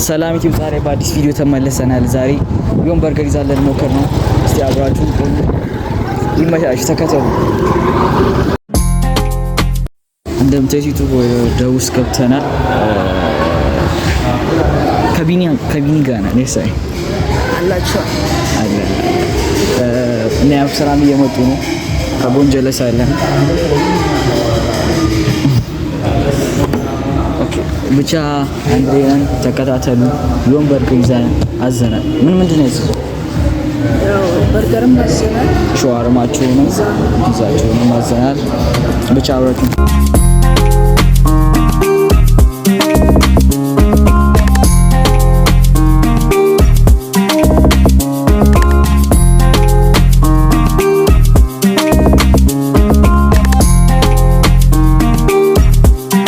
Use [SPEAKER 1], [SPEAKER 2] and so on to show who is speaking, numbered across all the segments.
[SPEAKER 1] ሰላም ዩቲዩብ ዛሬ በአዲስ ቪዲዮ ተመለሰናል። ዛሬ ቢሆን በርገር ይዛለን ሞከር ነው። እስቲ አብራችሁ ይመቻችሁ፣ ተከተሉ። እንደምታዩት ዩቲዩብ ወደ ውስጥ ገብተናል። ከቢኒ ጋር ነን። እሰይ አላችሁ አለ እና ያው ስራም እየመጡ ነው። ከቦንጀለስ አለን ብቻ አንዴን ተከታተሉ። ቢሆን በርገር ይዘን አዘናል። ምንድን ነው እሱ?
[SPEAKER 2] ያው በርገርም አዘናል፣
[SPEAKER 1] ሸዋርማቸውንም ይዛቸውንም አዘናል። ብቻ አብራችሁ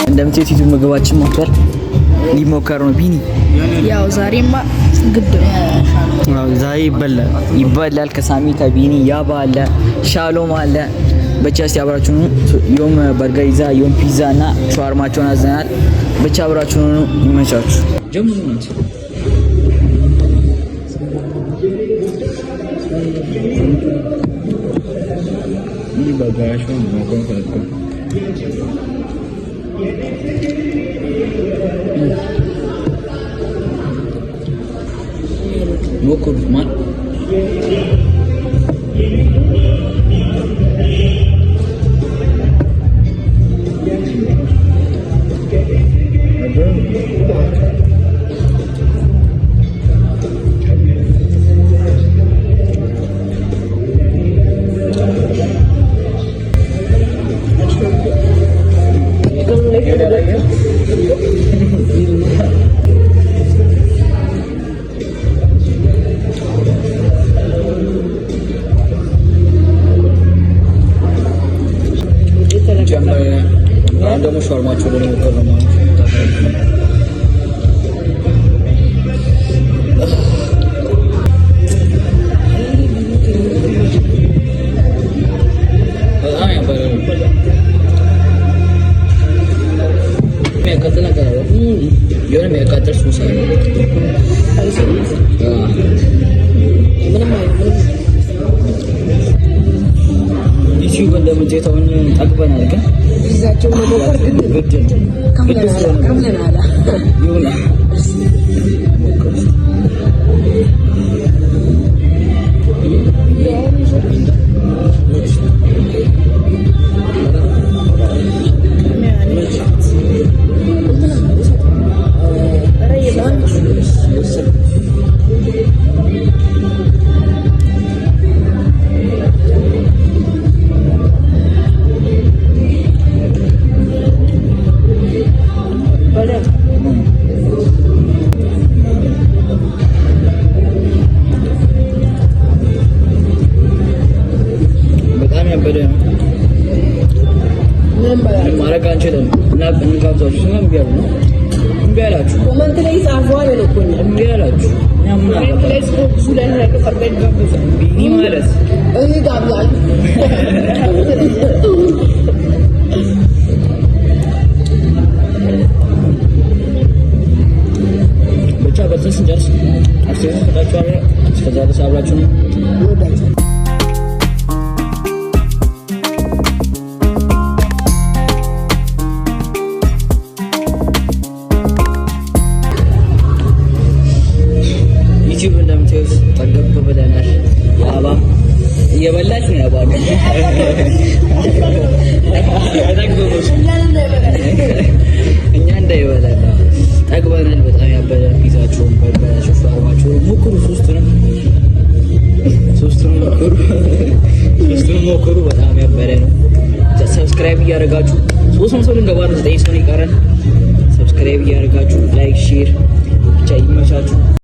[SPEAKER 1] እንደምትይት ዩቲዩብ ምግባችን ሞክር ሊሞከር ነው። ቢኒ
[SPEAKER 2] ያው ዛሬማ ግድ ነው።
[SPEAKER 1] ዛሬ ይበላል። ከሳሚ ከቢኒ ያባ አለ፣ ሻሎም አለ። ብቻ እስቲ አብራችሁ ዮም በርገር ይዛ ዮም ፒዛ እና ሸዋርማቸውን አዘናል። ብቻ አብራችሁ ይመቻችሁ። ጀምሩ ነው በጋሻው ነው ሞክሩት ማን ደግሞ ሸዋርማቸው ደግሞ ከረማ ዩቲዩብ እንደምትጀታውን ጠግበናል ግን ይዛቸው መሞከር ግድ ከምለናል ይሁን ማረጋ አንችልም እና እንጋብዛችሁ እና እምቢ አላችሁ። ኮመንት ላይ ጻፏል ለኮኛ እምቢ አላችሁ። ኮመንት ላይ ስፖርቱ ላይ ተቀበል ጋብዛ ቢኒ ማለት እኔ ጋብዛል ብቻ በተስ ጀርስ አስተያየታችሁ አለ እስከዛ ድረስ አብራችሁ ነው ዩቲዩብ እንደምታዩት ጠገብ ብለናል። ያባ እየበላች ነው ያባሉ እኛ እንዳይበላል ጠግበናል። በጣም ያበለ ፒዛቸውን በርገራቸው ሸዋርማቸውን ሞክሩ። ሶስቱንም ሞክሩ። በጣም ያበለ ነው። ሰብስክራይብ እያደረጋችሁ 300 ልንገባ ነው። 9 ሰው ይቀረን። ሰብስክራይብ እያደረጋችሁ ላይክ ሼር ብቻ ይመቻችሁ።